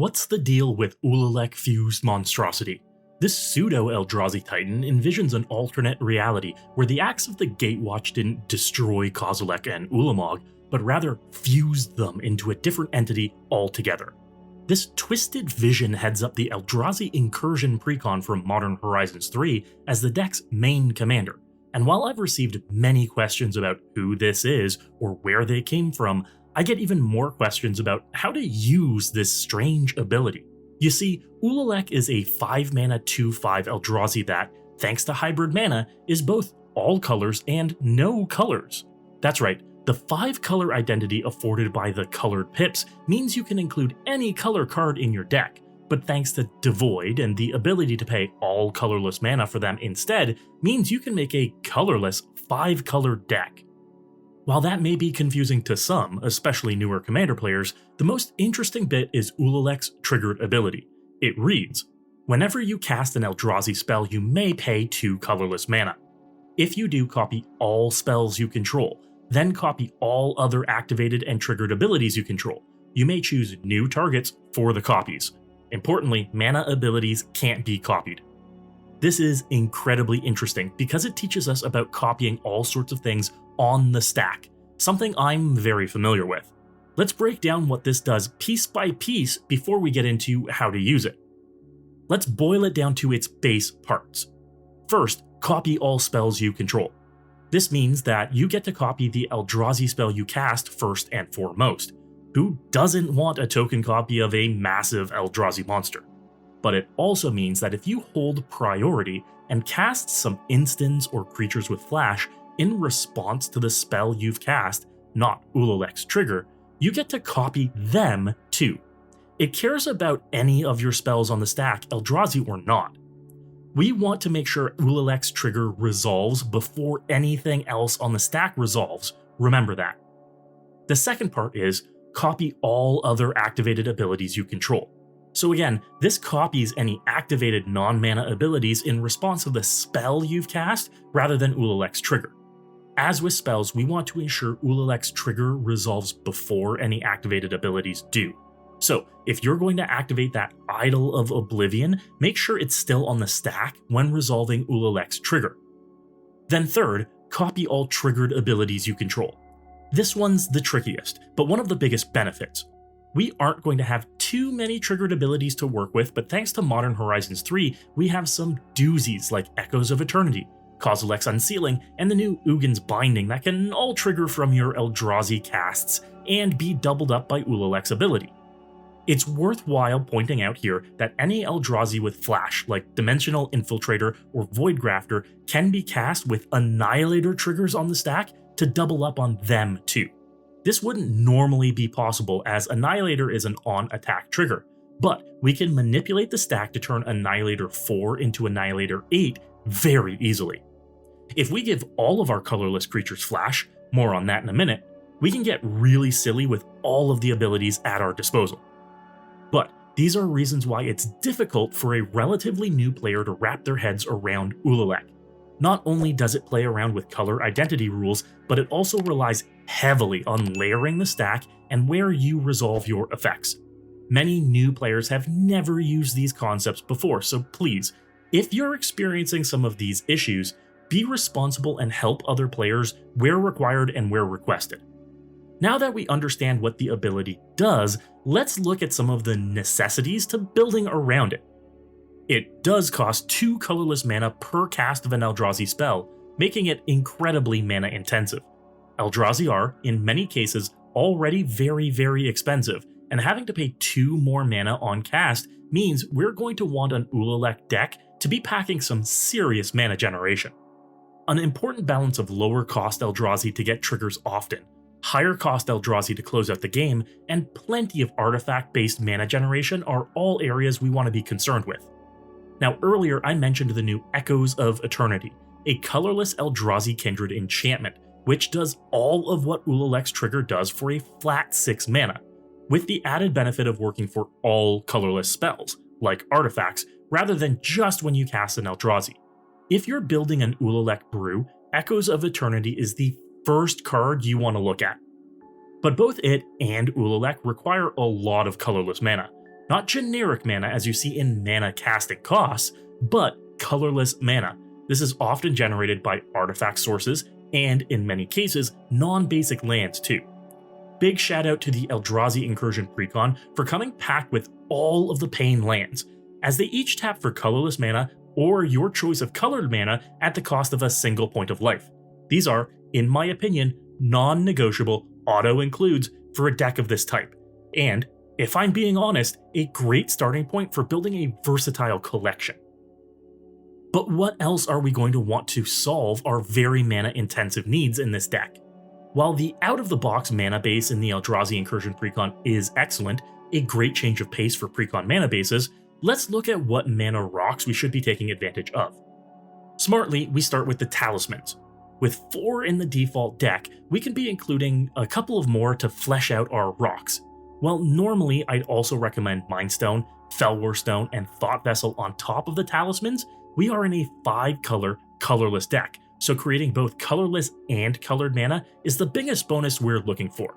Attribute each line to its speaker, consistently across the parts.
Speaker 1: What's the deal with Ulalek fused monstrosity? This pseudo-Eldrazi Titan envisions an alternate reality where the acts of the Gatewatch didn't destroy Kozilek and Ulamog, but rather fused them into a different entity altogether. This twisted vision heads up the Eldrazi Incursion Precon from Modern Horizons 3 as the deck's main commander, and while I've received many questions about who this is or where they came from, I get even more questions about how to use this strange ability. You see, Ulalek is a 5-mana 2/5 Eldrazi that, thanks to hybrid mana, is both all colors and no colors. That's right, the 5-color identity afforded by the colored pips means you can include any color card in your deck, but thanks to Devoid and the ability to pay all colorless mana for them instead means you can make a colorless 5-color deck. While that may be confusing to some, especially newer Commander players, the most interesting bit is Ulalek's triggered ability. It reads, whenever you cast an Eldrazi spell, you may pay 2 colorless mana. If you do, copy all spells you control, then copy all other activated and triggered abilities you control. You may choose new targets for the copies. Importantly, mana abilities can't be copied. This is incredibly interesting because it teaches us about copying all sorts of things on the stack, something I'm very familiar with. Let's break down what this does piece by piece before we get into how to use it. Let's boil it down to its base parts. First, copy all spells you control. This means that you get to copy the Eldrazi spell you cast first and foremost. Who doesn't want a token copy of a massive Eldrazi monster? But it also means that if you hold priority and cast some instants or creatures with flash in response to the spell you've cast, not Ulalek's trigger, you get to copy them too. It cares about any of your spells on the stack, Eldrazi or not. We want to make sure Ulalek's trigger resolves before anything else on the stack resolves, remember that. The second part is copy all other activated abilities you control. So again, this copies any activated non-mana abilities in response to the spell you've cast rather than Ulalek's trigger. As with spells, we want to ensure Ulalek's trigger resolves before any activated abilities do. So if you're going to activate that Idol of Oblivion, make sure it's still on the stack when resolving Ulalek's trigger. Then third, copy all triggered abilities you control. This one's the trickiest, but one of the biggest benefits. We aren't going to have too many triggered abilities to work with, but thanks to Modern Horizons 3, we have some doozies like Echoes of Eternity, Kozilek's Unsealing, and the new Ugin's Binding that can all trigger from your Eldrazi casts and be doubled up by Ulalek's ability. It's worthwhile pointing out here that any Eldrazi with flash, like Dimensional Infiltrator or Voidgrafter, can be cast with Annihilator triggers on the stack to double up on them too. This wouldn't normally be possible as Annihilator is an on-attack trigger, but we can manipulate the stack to turn Annihilator 4 into Annihilator 8 very easily. If we give all of our colorless creatures flash, more on that in a minute, we can get really silly with all of the abilities at our disposal. But these are reasons why it's difficult for a relatively new player to wrap their heads around Ulalek. Not only does it play around with color identity rules, but it also relies heavily on layering the stack and where you resolve your effects. Many new players have never used these concepts before, so please, if you're experiencing some of these issues, be responsible and help other players where required and where requested. Now that we understand what the ability does, let's look at some of the necessities to building around it. It does cost 2 colorless mana per cast of an Eldrazi spell, making it incredibly mana intensive. Eldrazi are, in many cases, already very expensive, and having to pay 2 more mana on cast means we're going to want an Ulalek deck to be packing some serious mana generation. An important balance of lower cost Eldrazi to get triggers often, higher cost Eldrazi to close out the game, and plenty of artifact-based mana generation are all areas we want to be concerned with. Now earlier I mentioned the new Echoes of Eternity, a colorless Eldrazi Kindred enchantment, which does all of what Ulalek's trigger does for a flat 6 mana, with the added benefit of working for all colorless spells, like artifacts, rather than just when you cast an Eldrazi. If you're building an Ulalek brew, Echoes of Eternity is the first card you want to look at. But both it and Ulalek require a lot of colorless mana. Not generic mana as you see in mana casting costs, but colorless mana. This is often generated by artifact sources, and in many cases, non-basic lands too. Big shout out to the Eldrazi Incursion Precon for coming packed with all of the Pain lands, as they each tap for colorless mana or your choice of colored mana at the cost of a single point of life. These are, in my opinion, non-negotiable auto-includes for a deck of this type, and, if I'm being honest, a great starting point for building a versatile collection. But what else are we going to want to solve our very mana-intensive needs in this deck? While the out-of-the-box mana base in the Eldrazi Incursion Precon is excellent, a great change of pace for Precon mana bases, let's look at what mana rocks we should be taking advantage of. Smartly, we start with the talismans. With 4 in the default deck, we can be including a couple of more to flesh out our rocks. While normally I'd also recommend Mindstone, Fellwar Stone, and Thought Vessel on top of the talismans, we are in a 5-color, colorless deck, so creating both colorless and colored mana is the biggest bonus we're looking for.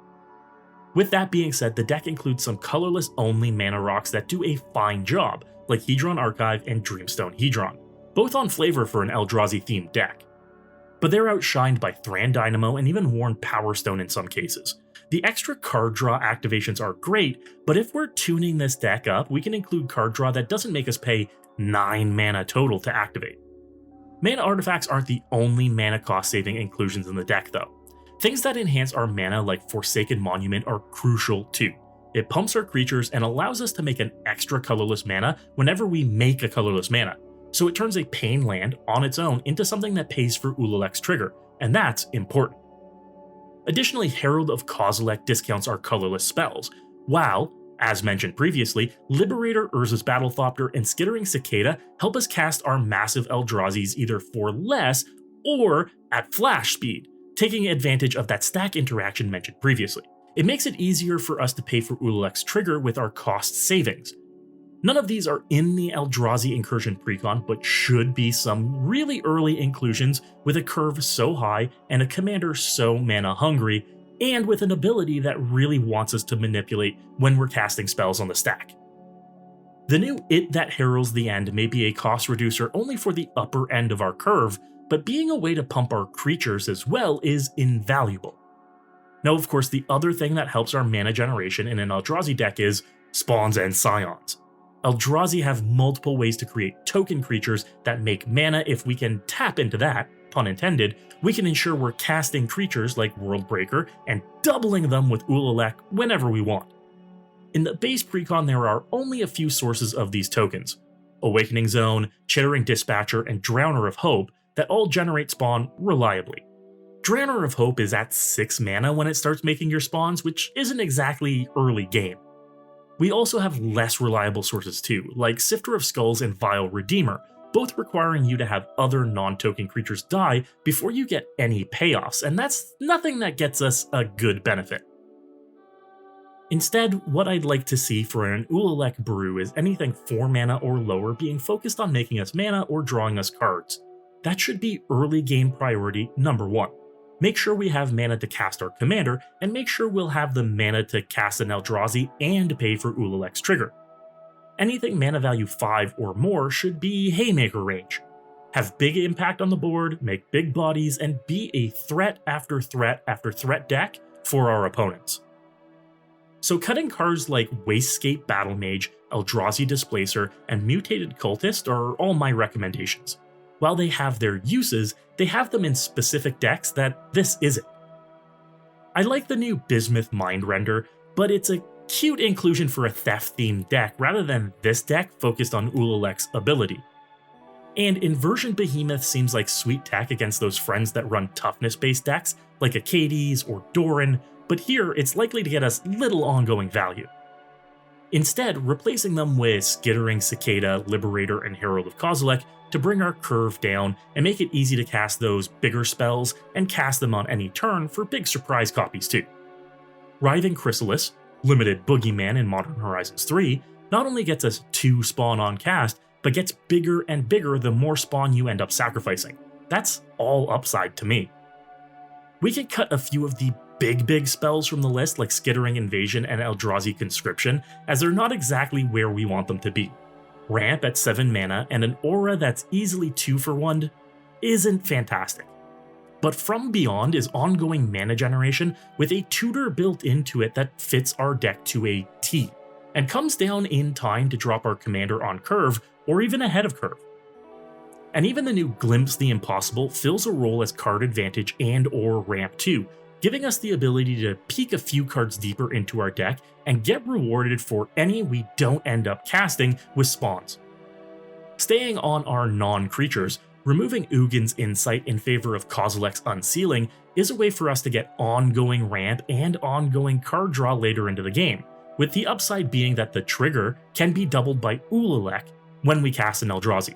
Speaker 1: With that being said, the deck includes some colorless only mana rocks that do a fine job, like Hedron Archive and Dreamstone Hedron, both on flavor for an Eldrazi themed deck. But they're outshined by Thran Dynamo and even Worn Power Stone in some cases. The extra card draw activations are great, but if we're tuning this deck up, we can include card draw that doesn't make us pay 9 mana total to activate. Mana artifacts aren't the only mana cost saving inclusions in the deck though. Things that enhance our mana like Forsaken Monument are crucial too. It pumps our creatures and allows us to make an extra colorless mana whenever we make a colorless mana, so it turns a Pain land on its own into something that pays for Ulalek's trigger, and that's important. Additionally, Herald of Kozilek discounts our colorless spells, while, as mentioned previously, Liberator, Urza's Battlethopter, and Skittering Cicada help us cast our massive Eldrazi's either for less or at flash speed, taking advantage of that stack interaction mentioned previously. It makes it easier for us to pay for Ulalek's trigger with our cost savings. None of these are in the Eldrazi Incursion Precon, but should be some really early inclusions with a curve so high and a commander so mana hungry, and with an ability that really wants us to manipulate when we're casting spells on the stack. The new It That Heralds the End may be a cost reducer only for the upper end of our curve, but being a way to pump our creatures as well is invaluable. Now, of course, the other thing that helps our mana generation in an Eldrazi deck is spawns and scions. Eldrazi have multiple ways to create token creatures that make mana. If we can tap into that, pun intended, we can ensure we're casting creatures like Worldbreaker and doubling them with Ulalek whenever we want. In the base precon, there are only a few sources of these tokens: Awakening Zone, Chittering Dispatcher, and Drowner of Hope that all generate spawn reliably. Drowner of Hope is at 6 mana when it starts making your spawns, which isn't exactly early game. We also have less reliable sources too, like Sifter of Skulls and Vile Redeemer, both requiring you to have other non-token creatures die before you get any payoffs, and that's nothing that gets us a good benefit. Instead, what I'd like to see for an Ulalek brew is anything 4 mana or lower being focused on making us mana or drawing us cards. That should be early game priority number 1. Make sure we have mana to cast our commander, and make sure we'll have the mana to cast an Eldrazi and pay for Ulalek's trigger. Anything mana value 5 or more should be Haymaker range. Have big impact on the board, make big bodies, and be a threat after threat after threat deck for our opponents. So cutting cards like Wastegate Battlemage, Eldrazi Displacer, and Mutated Cultist are all my recommendations. While they have their uses, they have them in specific decks that this isn't. I like the new Bismuth Mindrender, but it's a cute inclusion for a theft-themed deck rather than this deck focused on Ulalek's ability. And Inversion Behemoth seems like sweet tech against those friends that run toughness-based decks like Acades or Doran, but here it's likely to get us little ongoing value. Instead, replacing them with Skittering Cicada, Liberator, and Herald of Kozilek to bring our curve down and make it easy to cast those bigger spells and cast them on any turn for big surprise copies too. Writhing Chrysalis, limited Boogeyman in Modern Horizons 3, not only gets us 2 spawn on cast, but gets bigger and bigger the more spawn you end up sacrificing. That's all upside to me. We can cut a few of the big spells from the list like Skittering Invasion and Eldrazi Conscription, as they're not exactly where we want them to be. Ramp at 7 mana and an aura that's easily 2 for 1 isn't fantastic. But From Beyond is ongoing mana generation with a tutor built into it that fits our deck to a T, and comes down in time to drop our commander on curve or even ahead of curve. And even the new Glimpse the Impossible fills a role as card advantage and or ramp 2, giving us the ability to peek a few cards deeper into our deck and get rewarded for any we don't end up casting with spawns. Staying on our non-creatures, removing Ugin's Insight in favor of Kozilek's Unsealing is a way for us to get ongoing ramp and ongoing card draw later into the game, with the upside being that the trigger can be doubled by Ulalek when we cast an Eldrazi.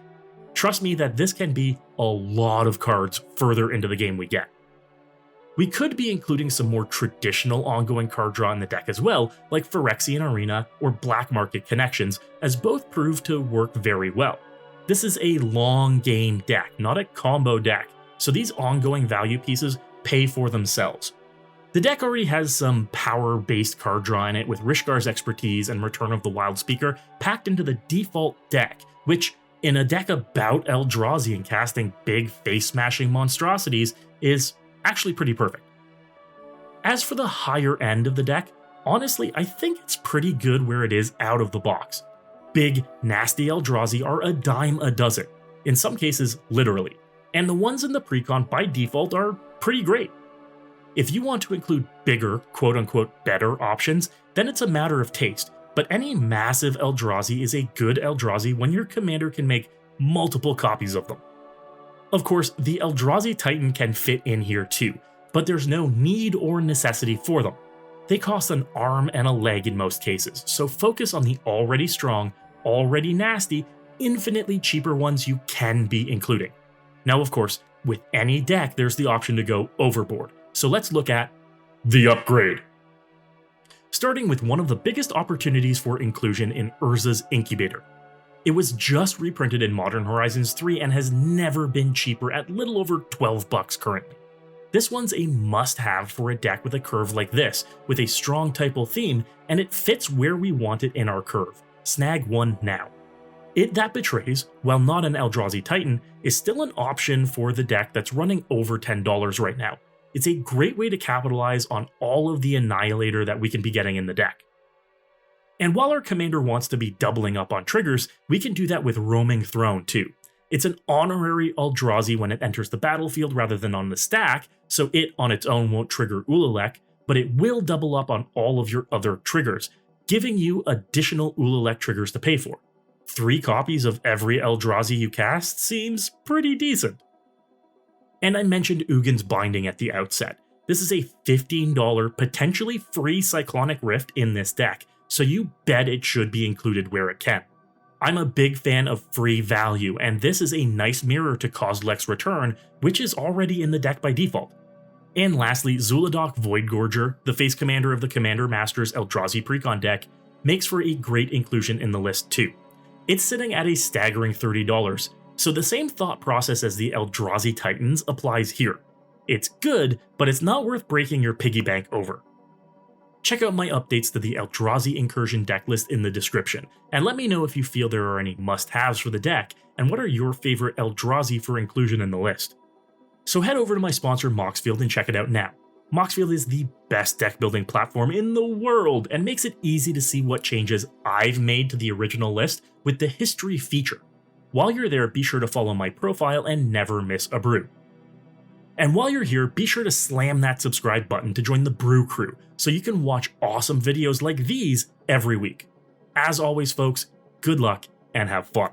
Speaker 1: Trust me that this can be a lot of cards further into the game we get. We could be including some more traditional ongoing card draw in the deck as well, like Phyrexian Arena or Black Market Connections, as both prove to work very well. This is a long game deck, not a combo deck, so these ongoing value pieces pay for themselves. The deck already has some power-based card draw in it, with Rishgar's Expertise and Return of the Wild Speaker packed into the default deck, which, in a deck about Eldrazi and casting big face-smashing monstrosities, is actually pretty perfect. As for the higher end of the deck, honestly, I think it's pretty good where it is out of the box. Big, nasty Eldrazi are a dime a dozen, in some cases literally, and the ones in the Precon by default are pretty great. If you want to include bigger, quote-unquote better options, then it's a matter of taste, but any massive Eldrazi is a good Eldrazi when your commander can make multiple copies of them. Of course, the Eldrazi Titan can fit in here too, but there's no need or necessity for them. They cost an arm and a leg in most cases, so focus on the already strong, already nasty, infinitely cheaper ones you can be including. Now of course, with any deck there's the option to go overboard, so let's look at the upgrade. Starting with one of the biggest opportunities for inclusion in Urza's Incubator. It was just reprinted in Modern Horizons 3 and has never been cheaper at little over $12 currently. This one's a must-have for a deck with a curve like this, with a strong typal theme, and it fits where we want it in our curve. Snag one now. It That Betrays, while not an Eldrazi Titan, is still an option for the deck that's running over $10 right now. It's a great way to capitalize on all of the Annihilator that we can be getting in the deck. And while our commander wants to be doubling up on triggers, we can do that with Roaming Throne too. It's an honorary Eldrazi when it enters the battlefield rather than on the stack, so it on its own won't trigger Ulalek, but it will double up on all of your other triggers, giving you additional Ulalek triggers to pay for. 3 copies of every Eldrazi you cast seems pretty decent. And I mentioned Ugin's Binding at the outset. This is a $15 potentially free Cyclonic Rift in this deck, so you bet it should be included where it can. I'm a big fan of free value, and this is a nice mirror to Kozilek's Return, which is already in the deck by default. And lastly, Zuladok Voidgorger, the face commander of the Commander Masters Eldrazi Precon deck, makes for a great inclusion in the list too. It's sitting at a staggering $30, so the same thought process as the Eldrazi Titans applies here. It's good, but it's not worth breaking your piggy bank over. Check out my updates to the Eldrazi Incursion deck list in the description, and let me know if you feel there are any must-haves for the deck, and what are your favorite Eldrazi for inclusion in the list. So head over to my sponsor Moxfield and check it out now. Moxfield is the best deck building platform in the world, and makes it easy to see what changes I've made to the original list with the history feature. While you're there, be sure to follow my profile and never miss a brew. And while you're here, be sure to slam that subscribe button to join the Brew Crew, so you can watch awesome videos like these every week. As always folks, good luck and have fun.